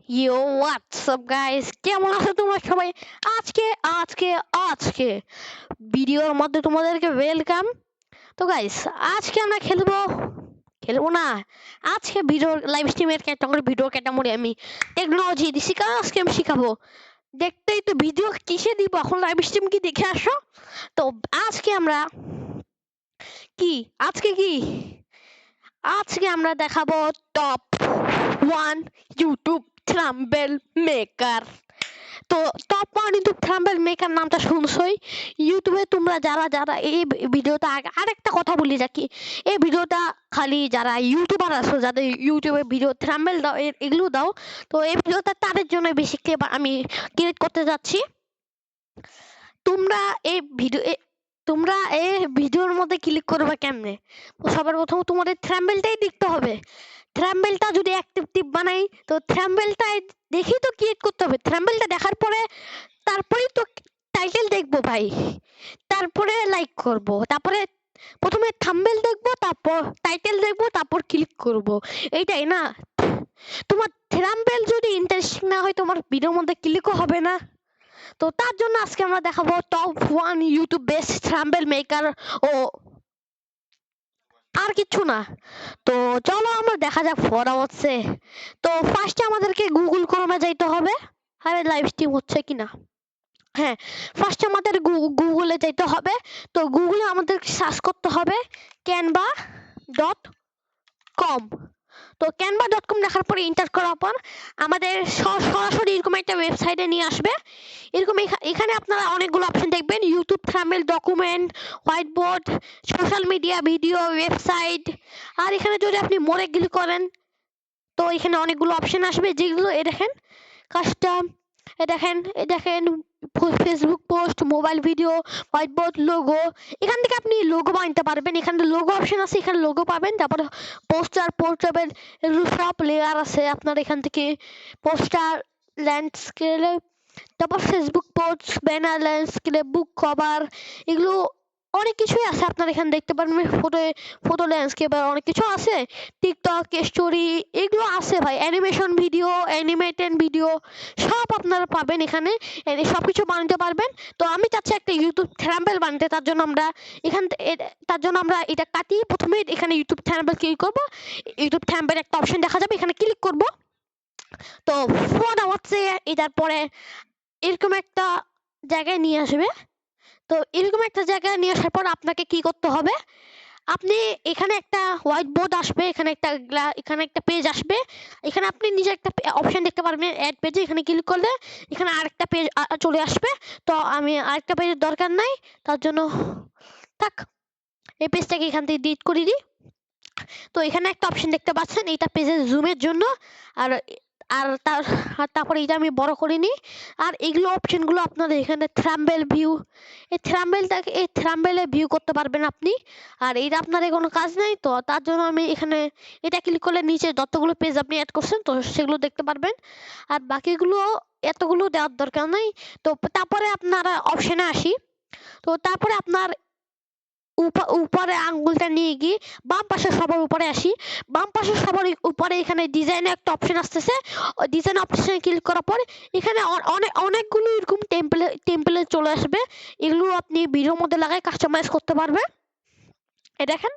ইয়ো WhatsApp guys, কেমন আছো তোমরা সবাই? আজকে আজকে আজকে ভিডিওর মধ্যে তোমাদেরকে ওয়েলকাম। তো গাইস, আজকে আমরা খেলবো খেলবো না আজকে ভিডিও লাইভ স্ট্রিমের ক্যাটাগরি ভিডিও ক্যাটাগরি আমি টেকনোলজি দিছি, কারণ আজকে আমি শিখাবো। দেখতেই তো ভিডিও কিসে দিব, এখন লাইভ স্ট্রিম কি দেখে আসো। তো আজকে আমরা কি আজকে কি আজকে আমরা দেখাবো টপ 1 ইউটিউব থাম্বনেল মেকার। তো টপ 1 ইউটিউব থাম্বনেল মেকার নামটা শুনছই। ইউটিউবে তোমরা যারা যারা এই ভিডিওটা আরেকটা কথা বলি যাকি, এই ভিডিওটা খালি যারা ইউটিউবার আছো, যাদের ইউটিউবে ভিডিও থাম্বনেল দাও, এগুলো দাও, তো এই ভিডিওটা তাদের জন্য বেশি আমি ক্রিয়েট করতে যাচ্ছি। তোমরা এই ভিডিও তোমরা এই ভিডিওর মধ্যে ক্লিক করবে কেমনে? সবার প্রথম তোমাদের থাম্বনেলটাই দেখতে হবে। থাম্বনেলটা যদি অ্যাক্টিভ বানাই, তো থাম্বনেলটা দেখেই তো ক্রিয়েট করতে হবে। থাম্বনেলটা দেখার পরে তারপরেই তো টাইটেল দেখবো ভাই, তারপরে লাইক করব, তারপরে প্রথমে থাম্বনেল দেখবো, তারপর টাইটেল দেখবো, তারপর ক্লিক করব। এইটাই না? তোমার থাম্বনেল যদি ইন্টারেস্টিং না হয়, তোমার ভিডিওর মধ্যে ক্লিকও হবে না। তো তার জন্য আজকে আমরা দেখাবো top 1 YouTube best thumbnail maker ও আর কিছু না। তো চলো আমরা দেখা যাক ফোরা হচ্ছে। তো ফার্স্টে আমাদেরকে গুগল ক্রোমে যাইতে হবে। আরে লাইভ স্ট্রিম হচ্ছে কিনা, হ্যাঁ, ফার্স্টে আমাদের গুগলে যাইতে হবে। তো গুগলে আমাদের সার্চ করতে হবে canva.com। তো canva.com দেখার পরে এন্টার করার পর আমাদের সরাসরি এরকম একটা ওয়েবসাইটে নিয়ে আসবে। এরকম এখানে আপনারা অনেকগুলো অপশন দেখবেন: YouTube thumbnail, document, white board, social media, video, website. আর এখানে যদি আপনি মোড়ে ক্লিক করেন, তো এখানে অনেকগুলো অপশন আসবে, যেগুলো দেখেন কাস্টম, দেখেন Facebook post, mobile video, white board, logo. এখান থেকে আপনি লোগো বানাতে পারবেন। এখানে লোগো অপশন আছে, এখানে লোগো পাবেন। তারপরে পোস্টার, পোর্ট্রেট, এগুলো সব লেয়ার আছে আপনার এখান থেকে। পোস্টার, ল্যান্ডস্কেপ, তারপর ফেসবুক পোস্ট, ব্যানার, ল্যান্ডস্কেপ, বুক কভার, এগুলো অনেক কিছুই আছে আপনার এখানে দেখতে পারবেন। ফটো ল্যান্ডস্কেপ আর অনেক কিছু আছে। টিকটক স্টোরি এগুলো আছে ভাই। অ্যানিমেশন ভিডিও, অ্যানিমেটেড ভিডিও সব আপনারা পাবেন এখানে। সবকিছু বানাতে পারবেন। তো আমি চাচ্ছি একটা ইউটিউব থাম্বনেল বানাতে, তার জন্য আমরা এটা কাটিয়ে প্রথমে এখানে ইউটিউব থাম্বনেল ক্লিক করব। ইউটিউব থাম্বনেল একটা অপশন দেখা যাবে, এখানে ক্লিক করব। তো ফোন হচ্ছে, এটার পরে এরকম একটা জায়গায় নিয়ে আসবে। তো এরকম একটা জায়গায় নিয়ে আসার পর আপনাকে কি করতে হবে, আপনি এখানে একটা হোয়াইট বোর্ড আসবে, এখানে একটা পেজ আসবে। এখানে আপনি নিজে একটা অপশন দেখতে পারবেন অ্যাড পেজে, এখানে ক্লিক করলে এখানে আরেকটা পেজ চলে আসবে। তো আমি আরেকটা পেজের দরকার নাই, তার জন্য থাক, এই পেজটাকে এখান থেকে ডিলিট করে দিই। তো এখানে একটা অপশন দেখতে পাচ্ছেন, এটা পেজের জুমের জন্য। আর আর তারপরে এটা আমি বড় করে নিই। আর এগুলো অপশনগুলো আপনাদের এখানে থাম্বনেল ভিউ, এই থাম্বনেলে ভিউ করতে পারবেন আপনি। আর এটা আপনাদের কোনো কাজ নাই, তো তার জন্য আমি এখানে এটা ক্লিক করলে নিচে যতগুলো পেজ আপনি অ্যাড করছেন, তো সেগুলো দেখতে পারবেন। আর বাকিগুলো এতগুলো দেওয়ার দরকার নাই। তো তারপরে আপনারা অপশনে আসি। তো তারপরে আপনার উপরে আঙ্গুলটা নিয়ে গিয়ে বাম পাশে সবার উপরে আসি। বাম পাশে সবার উপরে এখানে ডিজাইনে একটা অপশন আসতেছে। ডিজাইন অপশনে ক্লিক করার পর এখানে অনেকগুলো এরকম টেম্পলেট চলে আসবে। এগুলো আপনি ভিডিওর মধ্যে লাগাই কাস্টমাইজ করতে পারবেন। দেখেন,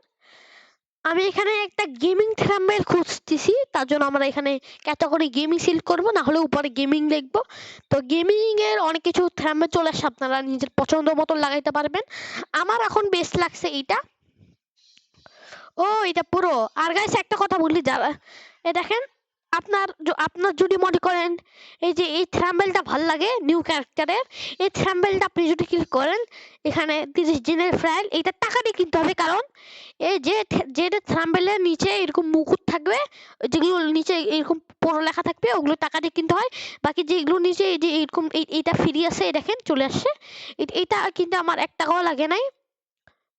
আমি এখানে একটা গেমিং থাম্বনেল খুঁজতেছি, তার জন্য আমরা এখানে ক্যাটাগরি গেমিং সিলেক্ট করব, না হলে উপরে গেমিং দেখব। তো গেমিং এর অনেক কিছু থাম্বনেল চলে আসে, আপনারা নিজের পছন্দ মতো লাগাইতে পারবেন। আমার এখন বেস্ট লাগছে এইটা। ও, এটা পুরো। আর গাইস একটা কথা বলি, যারা দেখেন, আপনার যদি মনে করেন এই যে এই থাম্বনেলটা ভাল লাগে নিউ ক্যারেক্টারের, এই থাম্বনেলটা আপনি যদি ক্লিক করেন, এখানে 30 দিনের ট্রায়াল, এটা টাকা দিয়ে কিনতে হবে। কারণ এই যে থাম্বনেলের নিচে এরকম মুকুট থাকবে, যেগুলো নিচে এরকম পুরো লেখা থাকবে, ওগুলো টাকা দিয়ে কিনতে হয়। বাকি যেগুলো নিচে এই যে এরকম এইটা ফ্রি আছে, দেখেন চলে আসছে। এটা কিন্তু আমার 1 টাকাও লাগে নাই।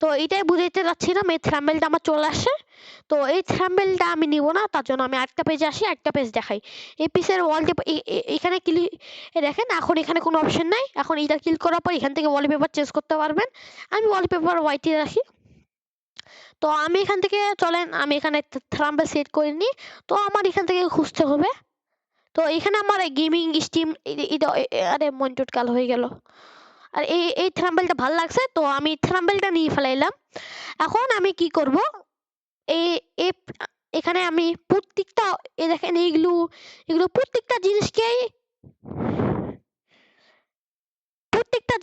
তো এটাই বুঝাইতে যাচ্ছিলাম, এই থাম্বনেলটা আমার চলে আসে। তো এই থাম্বনেলটা আমি নিব না, তার জন্য আমি আরেকটা পেজে আসি, আরেকটা পেজ দেখাই। এই পিসের ওয়ালপেপার এখানে ক্লিক, দেখেন এখন এখানে কোনো অপশন নাই। এখন এটা ক্লিক করার পর এখান থেকে ওয়ালপেপার চেঞ্জ করতে পারবেন। আমি ওয়ালপেপার হোয়াইটে রাখি। তো আমি এখান থেকে চলেন, আমি এখানে থাম্বনেল সেট করে নিই। তো আমার এখান থেকে খুঁজতে হবে তো এখানে আমার গেমিং স্টিম এটা আরে মনিটর কাল হয়ে গেল। আর এই থাম্বনেলটা ভালো লাগছে তো আমি থাম্বনেলটা নিয়ে ফেলাইলাম। এখন আমি কি করব, এই এখানে আমি প্রত্যেকটা দেখেন এগুলো প্রত্যেকটা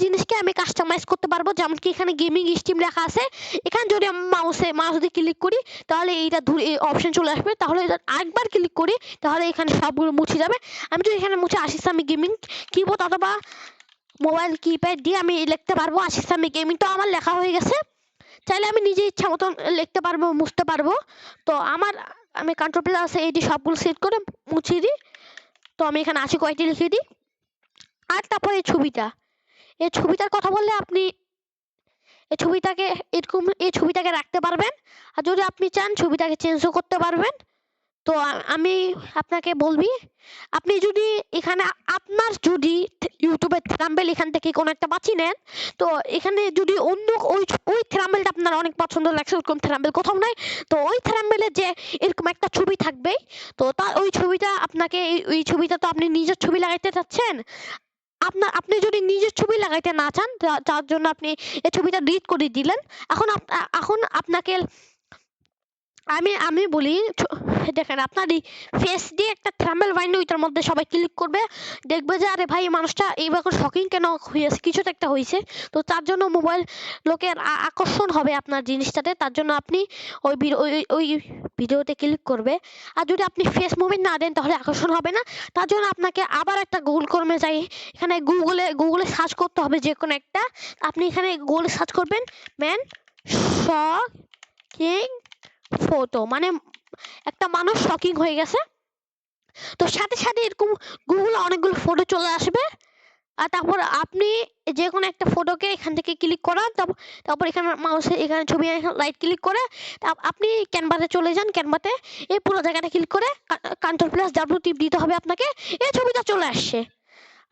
জিনিসকে আমি কাস্টমাইজ করতে পারবো। যেমন কি এখানে গেমিং স্টিম লেখা আছে, এখানে যদি আমি মাউস দিয়ে ক্লিক করি তাহলে এইটা অপশন চলে আসবে। তাহলে আরেকবার ক্লিক করি তাহলে এখানে সবগুলো মুছে যাবে। আমি যদি এখানে মুছে আসিস আমি গেমিং কিবোর্ড অথবা মোবাইল কিপ্যাড দিয়ে আমি লিখতে পারবো আসিস আমি গেমিং। তো আমার লেখা হয়ে গেছে, চাইলে আমি নিজে ইচ্ছা মতন লিখতে পারবো, মুছতে পারবো। তো আমি কন্ট্রোল প্লাস এইটি সবগুলো সেট করে মুছিয়ে দিই। তো আমি এখানে আশি কয়টি লিখে দিই। আর তারপরে এই ছবিটার কথা বললে আপনি এই ছবিটাকে রাখতে পারবেন। আর যদি আপনি চান ছবিটাকে চেঞ্জও করতে পারবেন। তো আমি আপনাকে বলবি, আপনি যদি এখানে আপনার যদি ইউটিউবের থাম্বনেল এখান থেকে কোনো একটা বাছি নেন, তো এখানে যদি অন্য ওই থাম্বনেলটা আপনার অনেক পছন্দ লাগছে, ওরকম থাম্বনেল কোথাও নাই, তো ওই থাম্বনেলে যে এরকম একটা ছবি থাকবে, তো তার ওই ছবিটা আপনাকে ওই ছবিটা তো আপনি নিজের ছবি লাগাইতে চাচ্ছেন। আপনি যদি নিজের ছবি লাগাইতে না চান, তার জন্য আপনি এই ছবিটা ডিলিট করে দিলেন। এখন আপনাকে আমি বলি, দেখেন আপনার ফেস দিয়ে একটা থাম্বনেল বানিয়ে ওইটার মধ্যে সবাই ক্লিক করবে, দেখবে যে আরে ভাই মানুষটা এইভাবে শকিং কেন হয়েছে, কিছু তো একটা হয়েছে। তো তার জন্য মোবাইল লোকের আকর্ষণ হবে আপনার জিনিসটাতে, তার জন্য আপনি ওই ভিডিওতে ক্লিক করবে। আর যদি আপনি ফেস মুভমেন্ট না দেন তাহলে আকর্ষণ হবে না। তার জন্য আপনাকে আবার একটা গুগল ক্রোমে যাই, এখানে গুগলে সার্চ করতে হবে যে কোনো একটা। আপনি এখানে গুগলে সার্চ করবেন ম্যান শকিং ফটো, মানে একটা মানুষ শকিং হয়ে গেছে। তো সাথে সাথে এরকম গুগলে অনেকগুলো ফটো চলে আসবে। আর তারপর আপনি যে কোনো একটা ফটোকে এখান থেকে ক্লিক করান, তারপর এখানে মাউসে এখানে ছবি রাইট ক্লিক করে আপনি ক্যানভাতে চলে যান। ক্যানভাতে এই পুরো জায়গাটা ক্লিক করে কন্ট্রোল প্লাস ডাব্লিউ টিপ দিতে হবে আপনাকে, এই ছবিটা চলে আসছে।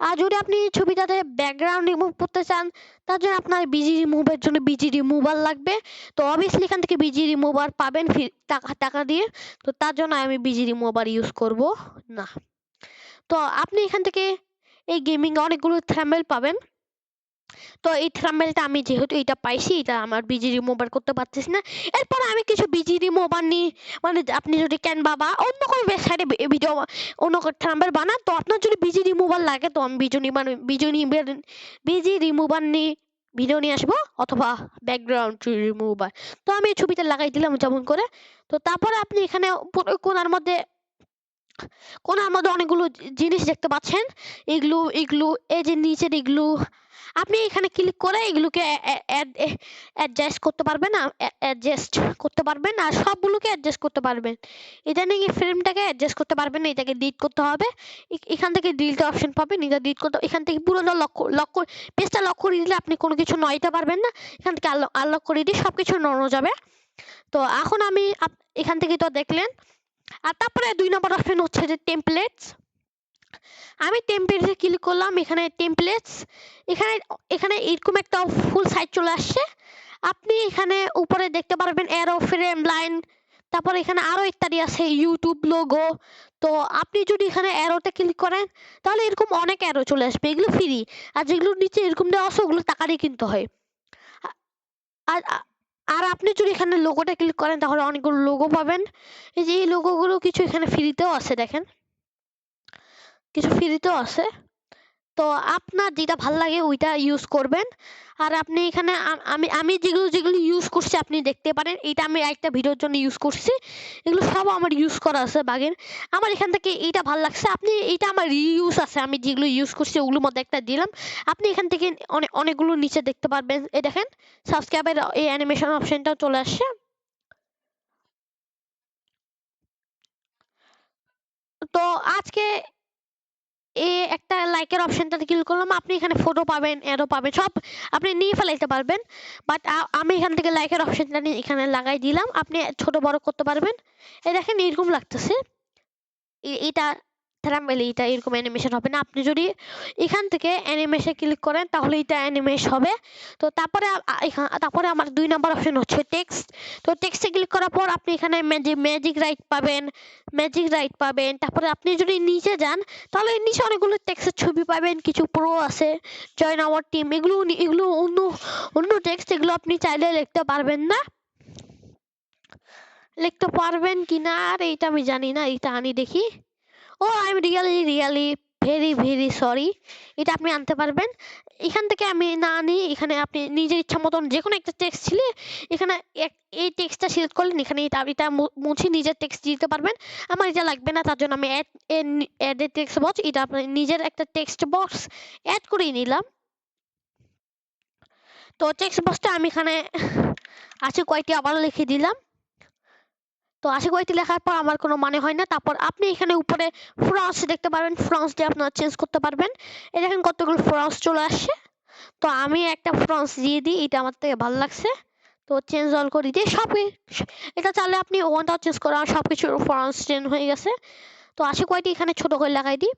আর যদি আপনি ছবিটাতে ব্যাকগ্রাউন্ড রিমুভ করতে চান, তার জন্য আপনার বিজি রিমুভের জন্য বিজি রিমুভার লাগবে। তো অবভিয়াসলি এখান থেকে বিজি রিমুভার পাবেন টাকা দিয়ে। তো তার জন্য আমি বিজি রিমুভার ইউজ করব না। তো আপনি এখান থেকে এই গেমিং অনেকগুলো থাম্বনেল পাবেন। তো এই থাম্বনেলটা আমি যেহেতু এটা পাইছি, এটা আমার বিজি রিমুভার করতে পারতেছি না। এরপর আমি কিছু বিজি রিমুভার নিই, মানে আপনি যদি ক্যানভা বা অন্য কোনো ওয়েবসাইটে ভিডিও অন্য থাম্বনেল বানান, তো আপনার যদি বিজি রিমুভার লাগে তো আমি বিজি রিমুভার নিয়ে ভিডিও নিয়ে আসবো, অথবা ব্যাকগ্রাউন্ড রিমুভার। তো আমি এই ছবিটা লাগাই দিলাম যেমন করে। তো তারপরে আপনি এখানে কোণার মধ্যে অনেকগুলো জিনিস দেখতে পাচ্ছেন, এগুলো এই যে নিচের এগুলো আপনি এখানে ক্লিক করে এগুলোকে অ্যাডজাস্ট করতে পারবেন আর সবগুলোকে অ্যাডজাস্ট করতে পারবেন। ইদানিং এই ফ্রেমটাকে অ্যাডজাস্ট করতে পারবেন না, এটাকে ডিলিট করতে হবে। এখান থেকে ডিলিট অপশন পাবেন, এটা ডিলিট করতে এখান থেকে পুরোটা পেজটা লক করে দিলে আপনি কোনো কিছু নড়াইতে পারবেন না। এখান থেকে আনলক করে দিয়ে সব কিছু নড়ানো যাবে। তো এখন আমি এখান থেকে তো দেখলেন। আর তারপরে 2 নম্বর অপশন হচ্ছে যে টেমপ্লেটস। আমি টেমপ্লেটসে ক্লিক করলাম, এখানে টেমপ্লেটস, এখানে এরকম একটা ফুল সাইট চলে আসছে। আপনি এখানে উপরে দেখতে পারবেন অ্যারো, ফ্রেম, লাইন, তারপর এখানে আরো ইত্যাদি আছে, ইউটিউব লোগো। তো আপনি যদি এখানে অ্যারোতে ক্লিক করেন তাহলে এরকম অনেক অ্যারো চলে আসবে, এগুলো ফ্রি। আর যেগুলো নিচে এরকম দেওয়া আছে ওগুলো টাকা দিয়ে কিনতে হয়। আর আর আপনি যদি এখানে লোগোটা ক্লিক করেন তাহলে অনেকগুলো লোগো পাবেন। এই যে এই লোগোগুলো কিছু এখানে ফ্রিতেও আছে, দেখেন কিছু ফ্রিতেও আছে। তো আপনার যেটা ভাল লাগে ওইটা ইউজ করবেন। আর আপনি এখানে আমি যেগুলো ইউজ করছি আপনি দেখতে পারেন, এটা আমি একটা ভিডিওর জন্য ইউজ করছি, এগুলো সব আমার ইউজ করা আছে বাগের। আমার এখান থেকে এইটা ভাল লাগছে, আপনি এইটা আমার রিউজ আছে, আমি যেগুলো ইউজ করছি ওগুলোর মধ্যে একটা দিলাম। আপনি এখান থেকে অনেকগুলো নিচে দেখতে পারবেন, এই দেখেন সাবস্ক্রাইবের এই অ্যানিমেশন অপশনটাও চলে আসছে। তো আজকে একটা লাইকের অপশনটাতে ক্লিক করলাম, আপনি এখানে ফটো পাবেন, অ্যারো পাবেন, সব আপনি নিয়ে ফেলাইতে পারবেন। বাট আমি এখান থেকে লাইকের অপশনটা নিয়ে এখানে লাগাই দিলাম, আপনি ছোট বড় করতে পারবেন। এই দেখেন এরকম লাগতেছে, এটা থাম্বনেল এটা এরকম অ্যানিমেশন হবে না। আপনি যদি এখান থেকে অ্যানিমেশন ক্লিক করেন তাহলে এটা অ্যানিমেশ হবে। তো তারপরে আমার 2 নাম্বার অপশন হচ্ছে টেক্সট। তো টেক্সটে ক্লিক করার পর আপনি এখানে ম্যাজিক রাইট পাবেন। তারপরে আপনি যদি নিচে যান তাহলে নিচে অনেকগুলো টেক্সটের ছবি পাবেন, কিছু প্রো আছে, জয়েন আওয়ার টিম, এগুলো অন্য টেক্সট, এগুলো আপনি চাইলে লিখতে পারবেন না, লিখতে পারবেন কিনা আর এইটা আমি জানি না, এইটা আনি দেখি। Oh I am really very sorry, এটা আপনি আনতে পারবেন। এখান থেকে আমি না আনি, এখানে আপনি নিজের ইচ্ছা মতন যে কোনো একটা টেক্সট ছিল এখানে এই টেক্সটটা সিলেক্ট করলেন, এখানে এটা মুছে নিজের টেক্সট দিতে পারবেন। আমার এটা লাগবে না, তার জন্য আমি অ্যাড টেক্সট বক্স, এটা আপনার নিজের একটা টেক্সট বক্স অ্যাড করে নিলাম। তো টেক্সট বক্সটা আমি এখানে আছে কয়টি আবার লিখে দিলাম। তো আশা করি লেখার পর আমার কোনো মানে হয় না। তারপর আপনি এখানে উপরে ফ্রন্টস দেখতে পারবেন, ফ্রন্টস দিয়ে আপনারা চেঞ্জ করতে পারবেন। এই দেখেন কতগুলো ফ্রন্টস চলে আসছে। তো আমি একটা ফ্রন্টস দিয়ে দিই, এটা আমার থেকে ভালো লাগছে। তো চেঞ্জ অল করে দিয়ে এটা চাইলে আপনি ওয়ানটাও চেঞ্জ করা, সব কিছুর ফ্রন্টস চেঞ্জ হয়ে গেছে। তো আশা কয়টি এখানে ছোট করে লাগাই দিই।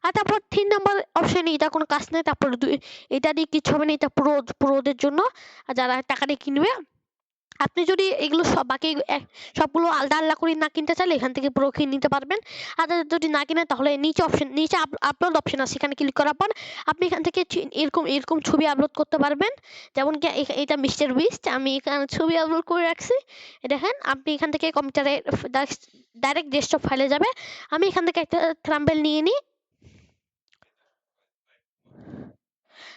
আর তারপর 3 নাম্বার অপশানে এটা কোনো কাজ নেই। তারপর এটা দিয়ে কিছু হবে না, এটা প্রোদের জন্য, আর যারা টাকা দিয়ে কিনবে। আপনি যদি এগুলো বাকি সবগুলো আলাদা করে না কিনতে চাইলে এখান থেকে পুরো কিনে নিতে পারবেন। আর যদি না কিনেন তাহলে নিচে আপলোড অপশন আছে, এখানে ক্লিক করার পর আপনি এখান থেকে এরকম ছবি আপলোড করতে পারবেন। যেমন কি এটা মিস্টার বিস্ট, আমি এখানে ছবি আপলোড করে রাখছি। দেখেন আপনি এখান থেকে কম্পিউটারে ডাইরেক্ট ডেস্কটপ ফাইলে যাবে। আমি এখান থেকে একটা থাম্বনেল নিয়ে নিই।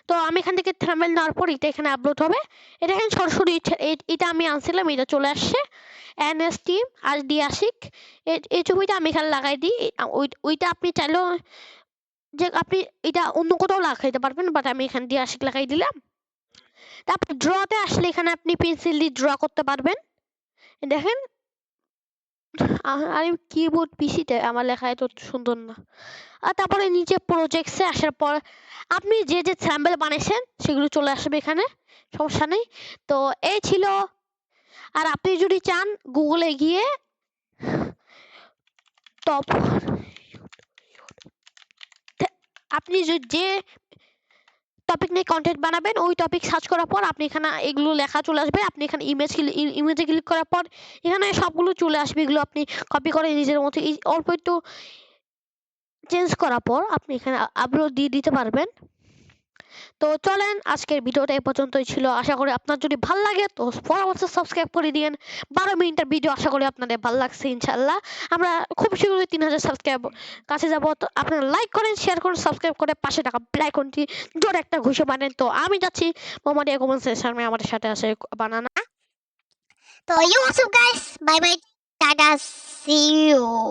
তো আমি এখান থেকে থাম্বনেল নেওয়ার পর এটা এখানে আপলোড হবে। এটা এখানে সরাসরি এটা আমি আনছিলাম, এটা চলে আসছে NST আর ডি আশিক। এই ছবিটা আমি এখানে লাগাই দিই। ওইটা আপনি চাইলেও যে আপনি এটা অন্য কোথাও লাগাইতে পারবেন, বাট আমি এখানে ডি আশিক লাগাই দিলাম। তারপর ড্রতে আসলে এখানে আপনি পেন্সিল দিয়ে ড্র করতে পারবেন। দেখেন আমি কিবোর্ড পিসিতে আমার লেখা এত সুন্দর না। আর তারপরে নিচে প্রজেক্টসে আসার পর আপনি যে স্যাম্পল বানিয়েছেন সেগুলো চলে আসবে এখানে, সমস্যা নেই। তো এই ছিল। আর আপনি যদি চান গুগলে গিয়ে টপ, আপনি যে টপিক নিয়ে কন্টেন্ট বানাবেন ওই টপিক সার্চ করার পর আপনি এখানে এগুলো লেখা চলে আসবে। আপনি এখানে ইমেজে ক্লিক করার পর এখানে সবগুলো চলে আসবে, এগুলো আপনি কপি করে নিজের মতো অল্প একটু চেঞ্জ করার পর আপনি এখানে আপলোড দিয়ে দিতে পারবেন। তো চলেন আজকের ভিডিওটা এই পর্যন্তই ছিল। আশা করি আপনার যদি ভালো লাগে তো পরামর্শ সাবস্ক্রাইব করে দিন। 12 মিনিটের ভিডিও, আশা করি আপনাদের ভালো লাগছে ইনশাল্লাহ। আমরা খুব শীঘ্রই 3000 সাবস্ক্রাইব কাছে যাব। তো আপনারা লাইক করেন, শেয়ার করেন, সাবস্ক্রাইব করে পাশে টাকা আইকনটি জোরে একটা ঘুষে বানান। তো আমি যাচ্ছি, মোহাম্মদ ইয়াকুব সামনে আমাদের সাথে আছে বানানা। So you also guys, bye bye, tada, see you.